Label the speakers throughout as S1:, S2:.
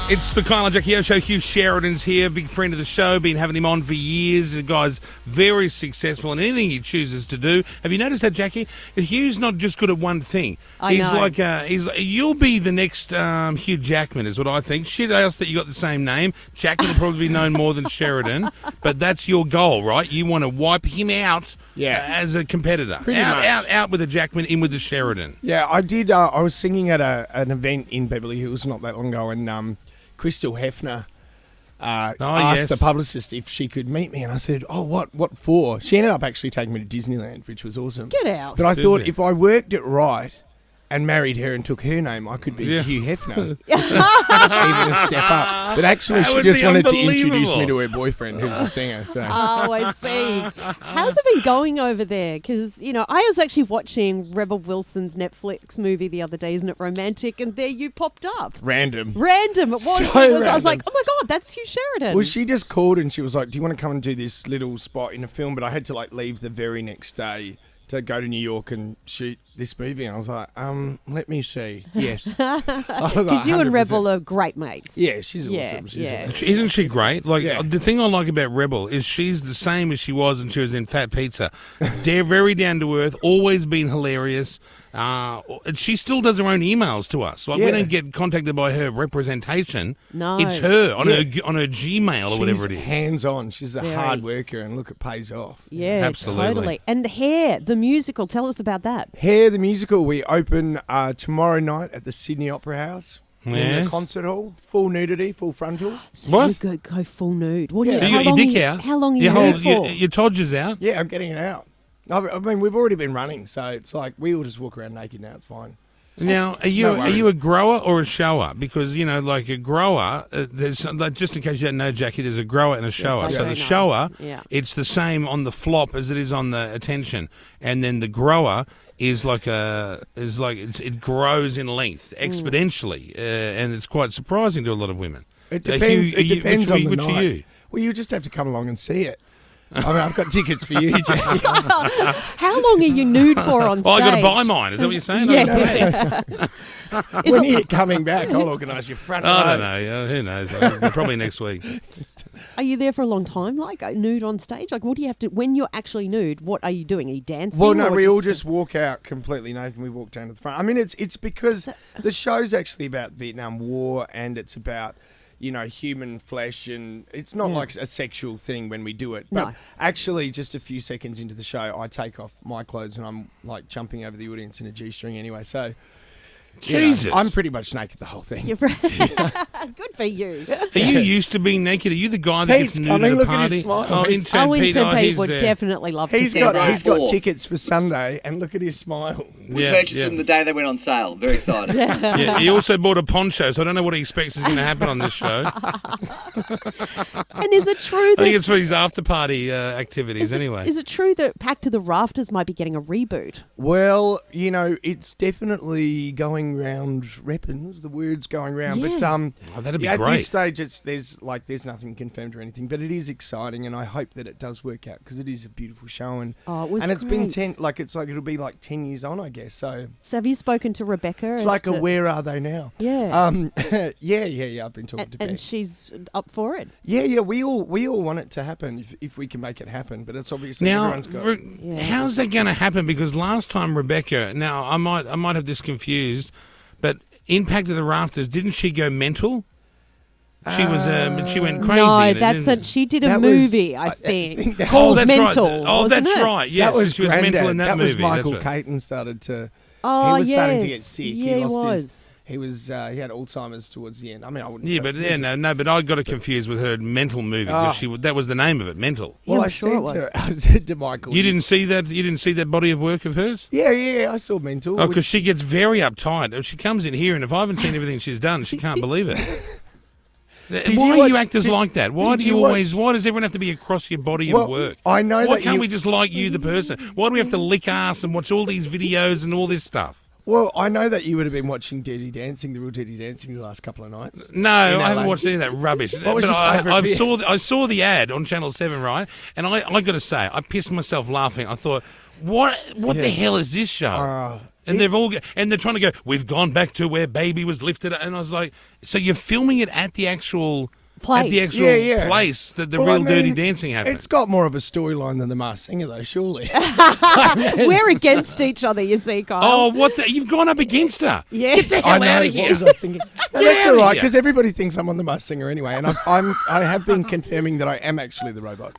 S1: It's the Kyle and Jackie O Show. Hugh Sheridan's here, big friend of the show, been having him on for years. The guy's very successful in anything he chooses to do. Have you noticed that, Jackie? Hugh's not just good at one thing.
S2: I know.
S1: You'll be the next Hugh Jackman, is what I think. Shit else that you got the same name. Jackman will probably be known more than Sheridan, but that's your goal, right? You want to wipe him out as a competitor. Out with the Jackman, in with the Sheridan.
S3: Yeah, I did. I was singing at an event in Beverly Hills not that long ago, and Crystal Hefner asked the publicist if she could meet me, and I said, "Oh, what for?" She ended up actually taking me to Disneyland, which was awesome.
S2: Get out!
S3: But I thought if I worked it right and married her and took her name, I could be Hugh Hefner. Even a step up. But actually, she just wanted to introduce me to her boyfriend, who's a singer. So.
S2: Oh, I see. How's it been going over there? Because, I was actually watching Rebel Wilson's Netflix movie the other day, Isn't It Romantic? And there you popped up.
S3: Random.
S2: It was. I was like, oh my God, that's Hugh Sheridan.
S3: Well, she just called and she was like, do you want to come and do this little spot in a film? But I had to leave the very next day to go to New York and shoot this movie. And I was like, let me see. Yes.
S2: Because you and Rebel are great mates.
S3: Yeah, she's awesome.
S1: Isn't she great? The thing I like about Rebel is she's the same as she was when she was in Fat Pizza. They're very down to earth, always been hilarious. She still does her own emails to us. We don't get contacted by her representation.
S2: No.
S1: It's her on her Gmail or whatever it is.
S3: She's hands-on. She's a hard worker, and look, it pays off.
S2: Yeah,
S1: absolutely.
S2: Totally. And Hair, the musical, tell us about that.
S3: Hair, the musical, we open tomorrow night at the Sydney Opera House. In the concert hall, full nudity, full frontal.
S2: So what? You go full nude. What do you?
S1: You got your dick out.
S2: How long are you nude for?
S1: Your todger's out.
S3: Yeah, I'm getting it out. I mean, we've already been running, so it's like we all just walk around naked now. It's fine.
S1: Now, are you a grower or a shower? Because like a grower, there's just in case you don't know, Jackie, there's a grower and a shower.
S2: Yes,
S1: so the shower, it's the same on the flop as it is on the attention, and then the grower is it grows in length exponentially, and it's quite surprising to a lot of women.
S3: It depends. It depends on the
S1: night.
S3: Are you? Well, you just have to come along and see it. I mean, I've got tickets for you, Jackie.
S2: How long are you nude for on stage?
S1: I got to buy mine. Is that what you're saying?
S2: Yeah.
S3: When you're coming back, I'll organise your front row.
S1: I don't know. Who knows? Probably next week.
S2: Are you there for a long time, nude on stage? What do you have to, when you're actually nude, what are you doing? Are you dancing?
S3: Well, no, we all just walk out completely naked and we walk down to the front. I mean, it's because the show's actually about Vietnam War and it's about human flesh, and it's not like a sexual thing when we do it. But actually, just a few seconds into the show, I take off my clothes and I'm jumping over the audience in a G-string anyway. So,
S1: Jesus,
S3: I'm pretty much naked the whole thing.
S2: You're right. Good for you.
S1: Are you used to being naked? Are you the guy that gets nude at a
S3: look
S1: party?
S3: At his smile.
S1: Intern
S2: Pete would definitely love to see that.
S3: He's got tickets for Sunday, and look at his smile.
S4: We purchased them the day they went on sale. Very excited.
S1: He also bought a poncho, so I don't know what he expects is going to happen on this show.
S2: And is it true that...
S1: I think it's for his after-party activities anyway.
S2: Is it true that Packed to the Rafters might be getting a reboot?
S3: Well, it's definitely going round reppins, the word's going round.
S2: Yeah.
S3: But
S1: that'd be
S3: at
S1: great.
S3: this stage, there's nothing confirmed or anything, but it is exciting, and I hope that it does work out because it is a beautiful show, and it's been 10, it'll be 10 years on, I guess. So
S2: have you spoken to Rebecca?
S3: It's where are they now?
S2: Yeah.
S3: Yeah. I've been talking to Beck.
S2: And she's up for it.
S3: Yeah. We all want it to happen if we can make it happen, but it's obviously everyone's got.
S1: How's that going to happen? Because last time Rebecca, now I might have this confused, but in Packed to the Rafters, didn't she go mental? She was. She went crazy.
S2: No, she did a movie. I think
S1: called
S2: Mental.
S1: Right. Oh, that's right. Yes,
S3: she was mental in that movie.
S1: Was
S3: Michael Caton started to.
S2: Oh,
S3: he was starting to get sick.
S2: Yeah, he was.
S3: He was. He had Alzheimer's towards the end. I mean, I wouldn't.
S1: Yeah, but but I got it confused with her Mental movie because that was the name of it, Mental.
S3: Well, I said to Michael,
S1: you didn't see that. You didn't see that body of work of hers.
S3: Yeah, I saw Mental.
S1: Oh, because she gets very uptight. She comes in here, and if I haven't seen everything she's done, she can't believe it. Why are you actors like that? Why does everyone have to be across your body of work?
S3: I know
S1: Why can't we just like you, the person? Why do we have to lick ass and watch all these videos and all this stuff?
S3: Well, I know that you would have been watching Dirty Dancing, the real Dirty Dancing, the last couple of nights.
S1: No, I haven't watched any of that rubbish.
S3: What was your favourite bit?
S1: I saw the ad on Channel 7, right? And I got to say, I pissed myself laughing. I thought, what the hell is this show? And they're trying to go, we've gone back to where baby was lifted. And I was like, so you're filming it at the actual
S2: Place.
S1: At the actual place that the real Dirty Dancing happened.
S3: It's got more of a storyline than The Masked Singer, though, surely.
S2: We're against each other, you see, Kyle.
S1: Oh, what the? You've gone up against her.
S2: Yeah.
S1: Get the hell out of here.
S3: What was I thinking? No, that's
S1: out
S3: all
S1: of
S3: right,
S1: here.
S3: because everybody thinks I'm on The Masked Singer anyway, and I have been confirming that I am actually the robot.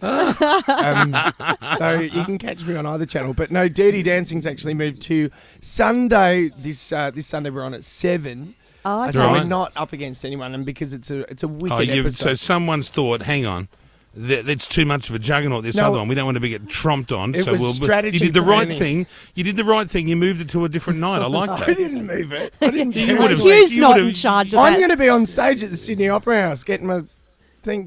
S3: So you can catch me on either channel. But no, Dirty Dancing's actually moved to Sunday. This Sunday we're on at 7.
S2: Oh, okay.
S3: So we're
S1: Right.
S3: not up against anyone, and because it's a wicked
S1: Oh,
S3: episode.
S1: so someone's thought, hang on, that's too much of a juggernaut, this
S3: No.
S1: other one. We don't want to be getting tromped on.
S3: It
S1: So
S3: was strategy
S1: you did the right
S3: planning.
S1: thing. You did the right thing. You moved it to a different night. I like
S3: I
S1: that.
S3: didn't move it. I didn't.
S1: You would have-
S2: Hugh's
S1: you
S2: not
S1: would've-
S2: in charge of
S3: I'm
S2: that.
S3: going to be on stage at the Sydney Opera House getting my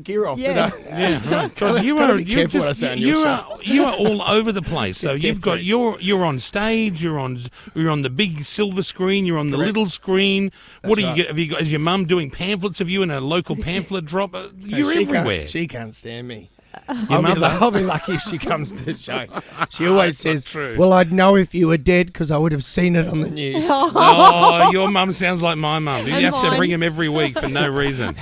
S3: gear off.
S2: Yeah.
S3: But,
S1: Yeah, right. God, you
S3: gotta
S1: are
S3: be
S1: you're
S3: careful what I
S1: just
S3: say on your
S1: you are all over the place. So
S3: Death
S1: you've got
S3: threats.
S1: you're on stage. You're on the big silver screen. You're on the little screen. What
S3: That's
S1: are you?
S3: right.
S1: Have you got? Is your mum doing pamphlets of you in a local pamphlet drop? You're
S3: she
S1: everywhere.
S3: Can't, she can't stand me.
S1: Your mother.
S3: I'll be lucky if she comes to the show. She always says,
S1: true.
S3: "Well, I'd know if you were dead because I would have seen it on the news."
S1: Oh, your mum sounds like my mum. You
S2: And
S1: have to
S2: mine.
S1: bring him every week for no reason.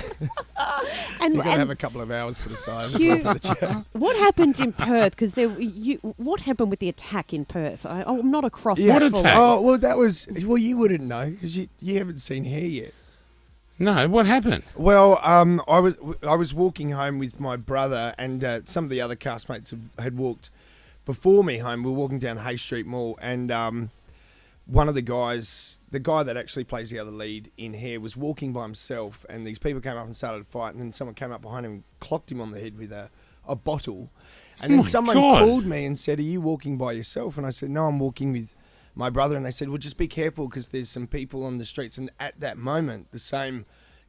S2: And,
S3: We've got to have
S2: and
S3: a couple of hours put aside as
S2: You-
S3: well for the chat.
S2: what happened in Perth? Because what happened with the attack in Perth? I'm not across
S1: What
S2: that. fully.
S1: attack?
S3: Oh, well, that was... Well, you wouldn't know because you haven't seen her yet.
S1: No, what happened?
S3: Well, I was walking home with my brother and some of the other castmates had walked before me home. We were walking down Hay Street Mall and one of the guys, the guy that actually plays the other lead in here, was walking by himself and these people came up and started to fight and then someone came up behind him and clocked him on the head with a bottle. And then
S1: my
S3: someone
S1: God.
S3: called me and said, "Are you walking by yourself?" And I said, "No, I'm walking with my brother." And they said, "Well, just be careful because there's some people on the streets." And at that moment, the same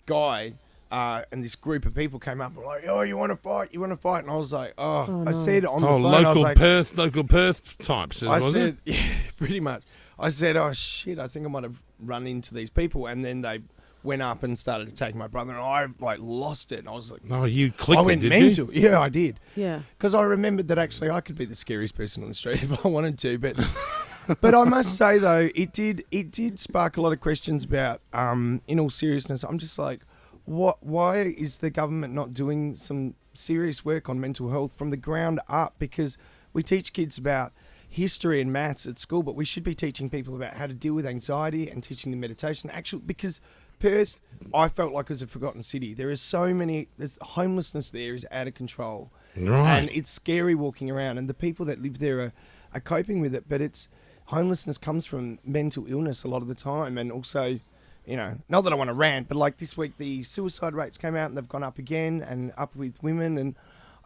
S3: guy and this group of people came up and were like, "Oh, you want to fight? You want to fight?" And I was like, "Oh, I said on the
S1: Oh,
S3: phone, I was like,
S1: local Perth types.
S3: I
S1: Was
S3: said,
S1: it?
S3: yeah, pretty much. I said, "Oh shit, I think I might have run into these people." And then they went up and started attacking my brother, and I lost it. And I was like,
S1: Oh, you clicked
S3: I
S1: it,
S3: went
S1: did
S3: mental.
S1: you?
S3: Yeah, I did.
S2: Yeah.
S3: Because I remembered that actually I could be the scariest person on the street if I wanted to, but I must say though it did spark a lot of questions about. In all seriousness, I'm just like, why is the government not doing some serious work on mental health from the ground up? Because we teach kids about history and maths at school, but we should be teaching people about how to deal with anxiety and teaching them meditation. Actually, because Perth, I felt like was a forgotten city. There is so many. Homelessness there is out of control,
S1: Right.
S3: and it's scary walking around. And the people that live there are coping with it. But homelessness comes from mental illness a lot of the time, and also, you know, not that I want to rant, but like this week the suicide rates came out and they've gone up again and up with women, and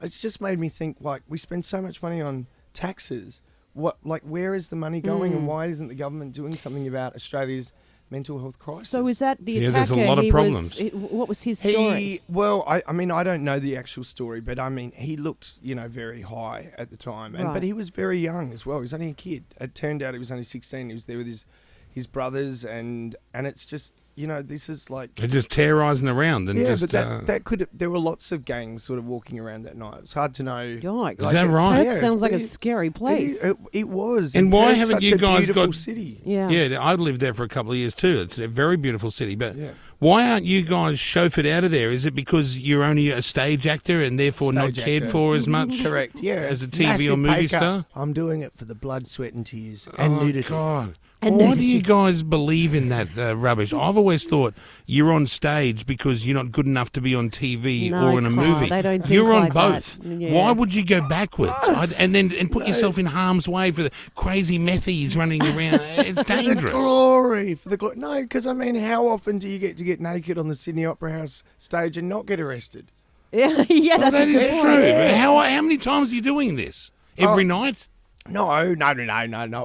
S3: it's just made me think like we spend so much money on taxes. Where is the money going, and why isn't the government doing something about Australia's mental health crisis?
S2: So is that the
S1: Yeah,
S2: attacker?
S1: there's a lot of
S2: He
S1: problems.
S2: what was his story?
S3: I mean, I don't know the actual story, but I mean, he looked, very high at the time,
S2: Right.
S3: but he was very young as well. He was only a kid. It turned out he was only 16. He was there with his brothers, and it's just, this is like.
S1: They're just terrorising around and
S3: Yeah,
S1: just.
S3: but there were lots of gangs sort of walking around that night. It's hard to know.
S2: Yikes.
S1: Is that right?
S2: That
S3: Yeah,
S2: sounds like a
S3: it's
S2: scary place.
S3: It was.
S1: And why
S3: Perth's
S1: haven't
S3: such
S1: you
S3: a
S1: guys
S3: beautiful
S1: got-
S3: city?
S2: Yeah.
S1: Yeah, I lived there for a couple of years too. It's a very beautiful city, but
S3: Yeah.
S1: why aren't you guys chauffeured out of there? Is it because you're only a stage actor and therefore not
S3: Stage
S1: cared
S3: actor.
S1: for as much?
S3: Correct. Yeah.
S1: As a TV
S3: Massive
S1: or movie
S3: pay cut.
S1: star?
S3: I'm doing it for the blood, sweat, and tears and
S1: Oh,
S3: nudity.
S1: God.
S2: And
S1: Why do
S2: nudity.
S1: you guys believe in that rubbish? I've always thought you're on stage because you're not good enough to be on TV
S2: No,
S1: or in a
S2: Carl,
S1: movie.
S2: they don't think
S1: you're on
S2: like that.
S1: both.
S2: Yeah.
S1: Why would you go backwards and put yourself in harm's way for the crazy methies running around? It's
S3: For the
S1: dangerous.
S3: glory. No, because I mean, how often do you get to get naked on the Sydney Opera House stage and not get arrested?
S2: Yeah,
S1: Well,
S2: that's
S1: that
S2: a
S1: is
S2: good
S1: true.
S2: point.
S1: But how many times are you doing this? Every night?
S3: No.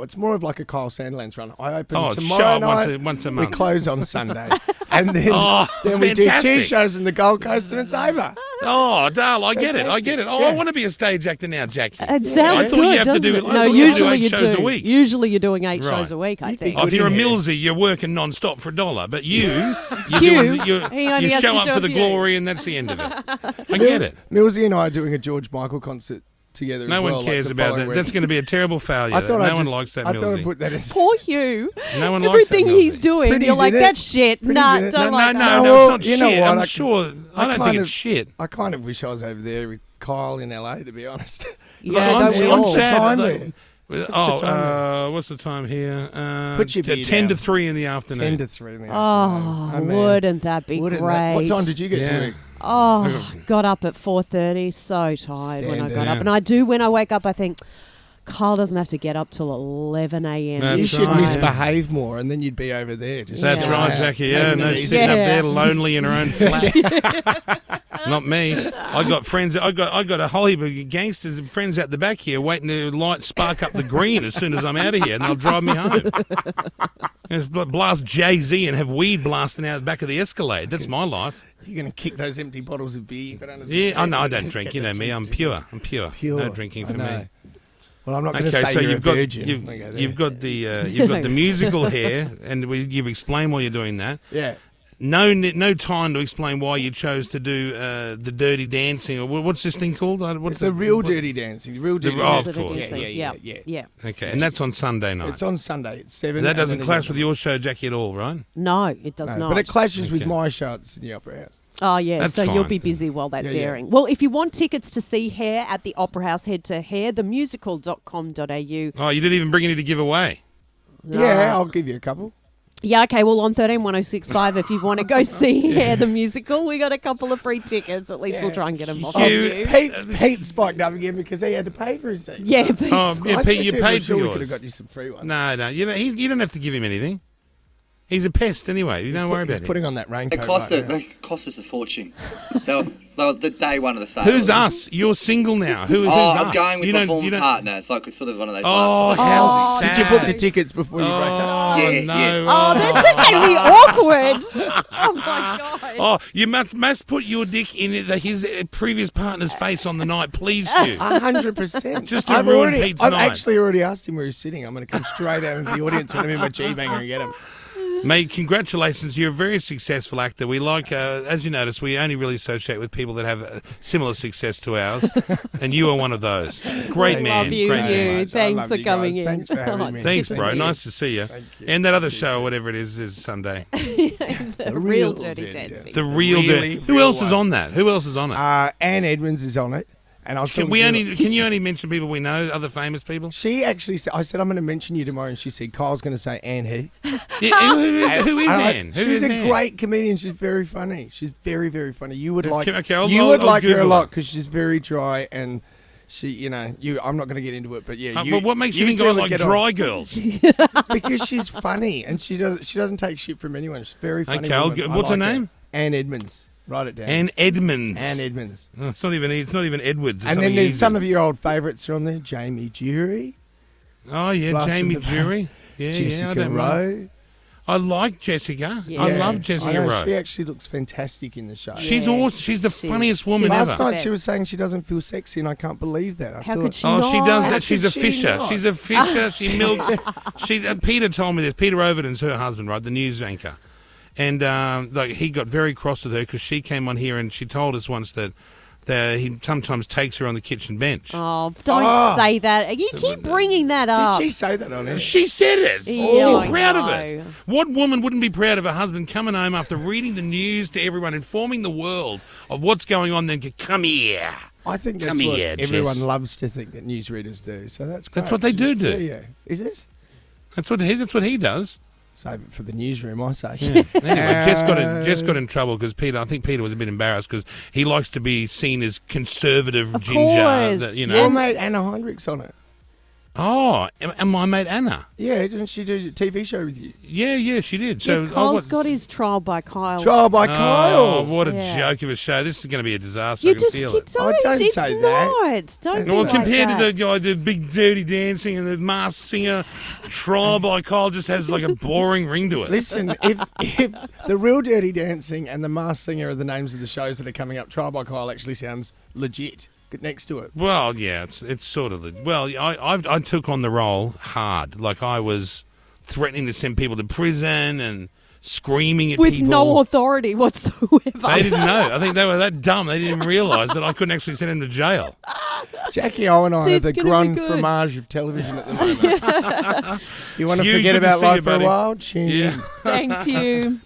S3: It's more of like a Kyle Sandlands run. I open
S1: Oh,
S3: tomorrow
S1: show up
S3: night.
S1: once a
S3: We
S1: month.
S3: close on Sunday, and then
S1: Oh,
S3: we do
S1: fantastic.
S3: 2 shows in the Gold Coast, and it's over.
S1: Oh, Dale, I get it.
S3: Fantastic.
S1: Oh,
S3: Yeah.
S1: I want to be a stage actor now, Jackie.
S2: It sounds
S1: I thought
S2: good,
S1: you have to
S2: doesn't
S1: do
S2: it?
S1: it. I
S2: No,
S1: thought you have to do
S2: usually
S1: 8
S2: you
S1: shows
S2: do.
S1: a week.
S2: Usually you're doing 8
S1: Right.
S2: shows a week, I
S3: You'd be
S2: think.
S1: Oh, if
S3: good
S1: you're a
S3: in here.
S1: Millsy, you're working non-stop for $1. But you
S2: Hugh,
S1: you
S2: he only
S1: you
S2: has
S1: show
S2: to
S1: up
S2: do
S1: for
S2: a
S1: the
S2: few.
S1: glory and that's the end of it. I get it.
S3: Millsy and I are doing a George Michael concert together.
S1: No
S3: as well,
S1: one cares
S3: the
S1: about
S3: following
S1: that.
S3: week.
S1: That's going to be a terrible failure. No one likes that
S3: I thought I'd
S1: Millsy.
S3: put that in.
S2: Poor Hugh.
S1: No one likes that
S2: Everything he's
S1: Millsy.
S2: doing,
S3: Pretty's
S2: you're like,
S3: in it.
S2: that's shit.
S3: Pretty's
S2: Nah,
S3: in it.
S2: don't
S1: No,
S2: like
S1: no,
S2: that.
S1: no,
S3: Well,
S1: it's not
S3: you know
S1: shit.
S3: what,
S1: I'm
S3: I
S1: sure. I don't think
S3: kind
S1: it's
S3: of-
S1: shit.
S3: I kind of wish I was over there with Kyle in LA, to be honest.
S2: Yeah,
S1: I'm,
S2: don't we
S1: I'm
S2: all?
S1: sad.
S3: Time
S1: that-
S3: there?
S1: What's the time here?
S3: Put your beer
S1: 10 to
S3: down.
S1: 3 in the afternoon.
S3: 10 to 3 in the
S2: Oh,
S3: afternoon. Oh, man.
S2: wouldn't that be
S3: Wouldn't
S2: great?
S3: that- What time did you get
S1: Yeah.
S3: to work?
S2: Oh, got up at 4:30. So tired when I
S3: Standard.
S2: got
S1: Yeah.
S2: up. And I do, when I wake up, I think, Kyle doesn't have to get up till 11 a.m.
S1: That's
S3: You
S2: this
S3: should
S1: right.
S2: time.
S3: misbehave more, and then you'd be over there. Just
S1: That's
S2: Yeah.
S1: right, Jackie. Yeah,
S3: Taking
S1: no,
S3: it easy.
S1: sitting up
S2: Yeah.
S1: there lonely in her own flat. Not me. I got friends. I got a whole heap of gangsters and friends out the back here waiting to spark up the green as soon as I'm out of here, and they'll drive me home. And blast Jay-Z and have weed blasting out the back of the Escalade. That's my life.
S3: You're going to kick those empty bottles of beer. You've got under the
S1: Yeah, I
S3: seat.
S1: know I don't drink. You know me. I'm pure. I'm pure.
S3: Pure.
S1: No drinking for
S3: I know.
S1: me.
S3: Well, I'm not going to
S1: Okay,
S3: say
S1: so
S3: you're
S1: you've
S3: a
S1: got
S3: virgin.
S1: you've got the musical hair, and you've explained why you're doing that.
S3: Yeah.
S1: No time to explain why you chose to do the dirty dancing, or what's this thing called? What's
S3: It's the real dirty dancing. The real dirty
S1: oh,
S3: dancing.
S1: of course.
S3: Yeah.
S1: Okay, and that's on Sunday night.
S3: It's on Sunday. It's 7.
S1: That
S3: and
S1: doesn't
S3: then
S1: clash
S3: it's-
S1: with your show, Jackie, at all, right?
S2: No, it does
S3: No,
S2: not.
S3: but it clashes with
S1: Okay.
S3: my show at Sydney Opera House.
S2: Oh, yeah,
S1: That's
S2: so you'll
S1: fine.
S2: be busy while that's
S3: Yeah, yeah.
S2: airing. Well, if you want tickets to see Hair at the Opera House, head to hairthemusical.com.au.
S1: Oh, you didn't even bring any to give away.
S3: Yeah, I'll give you a couple.
S2: Yeah, okay, well, on 131065, if you want to go see Hair the Musical, we got a couple of free tickets. At least we'll try and get them off of
S1: You-
S2: you.
S3: Pete spiked up again because he had to pay for his seat.
S2: Yeah, Pete's
S1: Oh, yeah,
S3: I
S1: Pete,
S3: said
S1: you
S3: to him,
S1: paid
S3: "I'm
S1: for
S3: sure we could have
S1: yours.
S3: got you some free ones.
S1: No, you don't have to give him anything. He's a pest anyway. You don't worry about
S3: He's
S1: it.
S3: putting on that
S4: It
S3: raincoat.
S4: cost,
S3: right now.
S4: they cost us a fortune. they were the day one of the sale.
S1: Who's us? You're single now. Who's
S4: Oh,
S1: us?
S4: I'm going with
S1: You
S4: my
S1: don't-
S4: former
S1: you don't-
S4: partner. It's like sort of one of those.
S1: Oh,
S4: last-
S1: how
S3: Did
S1: sad.
S3: you book the tickets before you break up?
S1: Oh,
S4: Yeah,
S1: no.
S4: yeah.
S2: Oh, that's going to be awkward. Oh, my God.
S1: Oh, you must put your dick in his previous partner's face on the night, please, Hugh.
S3: 100%.
S1: Just to ruin Pete's
S3: I've
S1: night.
S3: actually already asked him where he's sitting. I'm going to come straight out into the audience when I'm in my G-banger and get him.
S1: Mate, congratulations. You're a very successful actor. We like, as you notice, we only really associate with people that have similar success to ours, and you are one of those. Great
S3: I
S1: man.
S2: Love you,
S1: Great
S3: so
S2: Hugh.
S1: man.
S3: much. I
S2: Thanks
S3: love
S2: for
S3: you
S2: coming
S3: guys.
S2: in.
S3: Thanks for having me.
S1: Thanks,
S3: Good to
S1: bro.
S3: see you.
S1: Nice to see you.
S3: Thank you.
S1: And that other
S3: Good to see
S1: show,
S3: you too.
S1: whatever it is Sunday.
S2: The real Dirty Dancing.
S1: The real.
S3: Really,
S1: Who
S3: real
S1: else is
S3: one.
S1: on that? Who else is on it?
S3: Anne Edmonds is on it. And I was
S1: Can
S3: talking to-
S1: you only mention people we know, other famous people?
S3: She actually said, I said, I'm going to mention you tomorrow. And she said, Kyle's going to say Anne he.
S1: Yeah, who is
S3: And
S1: Anne? Who
S3: she's
S1: is
S3: a
S1: Anne?
S3: great comedian. She's very funny. She's very, very funny. You would like,
S1: Okay, I'll
S3: you would
S1: Google
S3: like her a
S1: her.
S3: lot because she's very dry and she, I'm not going to get into it, but yeah.
S1: But what makes you think
S3: two
S1: I
S3: would
S1: like
S3: get on.
S1: dry girls?
S3: Because she's funny and she doesn't take shit from anyone. She's very funny.
S1: Okay,
S3: woman. I
S1: what's her
S3: like
S1: name?
S3: Anne Edmonds. Write it down.
S1: Anne Edmonds.
S3: Anne Edmonds.
S1: Oh, it's not even Edwards. It's
S3: And then
S1: something
S3: there's
S1: easy.
S3: some of your old favourites are on there. Jamie Jury,
S1: Oh yeah,
S3: Blast
S1: Jamie
S3: from the
S1: Jury. Yeah,
S3: Jessica
S1: I don't mind.
S3: Rowe.
S1: I like Jessica.
S2: Yeah.
S1: I
S3: Yeah,
S1: love Jessica
S3: know,
S1: Rowe.
S3: She actually looks fantastic in the show.
S1: She's
S2: Yeah.
S1: awesome. She's the
S2: She-
S1: funniest woman
S2: she's
S3: Last
S1: ever.
S3: night
S2: best.
S3: she was saying she doesn't feel sexy, and I can't believe that. I
S2: How
S3: thought,
S2: could she
S1: Oh, she does
S2: not?
S1: that. She's a
S3: could she
S1: fisher.
S3: not?
S1: She's a fisher. She milks. Peter told me this. Peter Overton's her husband, right? The news anchor. And like he got very cross with her because she came on here and she told us once that he sometimes takes her on the kitchen bench.
S2: Oh, don't
S3: Oh.
S2: say that. You keep bringing that up.
S3: Did she say that on it?
S1: She said it.
S2: Yeah,
S1: She's proud of
S2: I
S1: it.
S2: know.
S1: What woman wouldn't be proud of her husband coming home after reading the news to everyone, informing the world of what's going on, then go, come here.
S3: I think that's
S1: Come
S3: what
S1: here,
S3: everyone
S1: Jess.
S3: loves to think that newsreaders do. So that's great.
S1: That's what they do.
S3: Yeah. Is it?
S1: That's what he does.
S3: Save it for the newsroom, I say.
S1: Yeah. Anyway, Jess got in trouble because I think Peter was a bit embarrassed because he likes to be seen as conservative
S2: Of
S1: ginger.
S2: course.
S1: That,
S3: Your mate Anna Heinrich's on it.
S1: Oh, and my mate Anna.
S3: Yeah, didn't she do a TV show with you?
S1: Yeah, she did. So
S2: Yeah, Kyle's
S1: what-
S2: got his trial by Kyle.
S3: Trial by
S1: Oh,
S3: Kyle.
S1: what a
S2: Yeah.
S1: joke of a show! This is going to be a disaster.
S2: You
S1: I can
S2: just
S1: feel it.
S2: don't.
S3: don't
S2: It's
S3: say
S2: not.
S3: that.
S2: Don't be
S1: Well,
S2: like
S1: compared
S2: that.
S1: to the guy, the big dirty dancing and the masked singer, Trial by Kyle just has like a boring ring to it.
S3: Listen, if the Real Dirty Dancing and the Masked Singer are the names of the shows that are coming up, Trial by Kyle actually sounds legit. Get next to it.
S1: Well, yeah, it's sort of I took on the role hard. Like I was threatening to send people to prison and screaming at
S2: With
S1: people.
S2: no authority whatsoever.
S1: They didn't know. I think they were that dumb. They didn't realise that I couldn't actually send him to jail.
S3: Jackie O and I
S2: See,
S3: are the
S2: it's gonna be
S3: grand
S2: good.
S3: fromage of television at the moment. You want to
S1: Hugh,
S3: forget
S1: good to
S3: about
S1: see you,
S3: life for a
S1: buddy.
S3: while? Tune in.
S1: Yeah.
S2: Thanks, Hugh.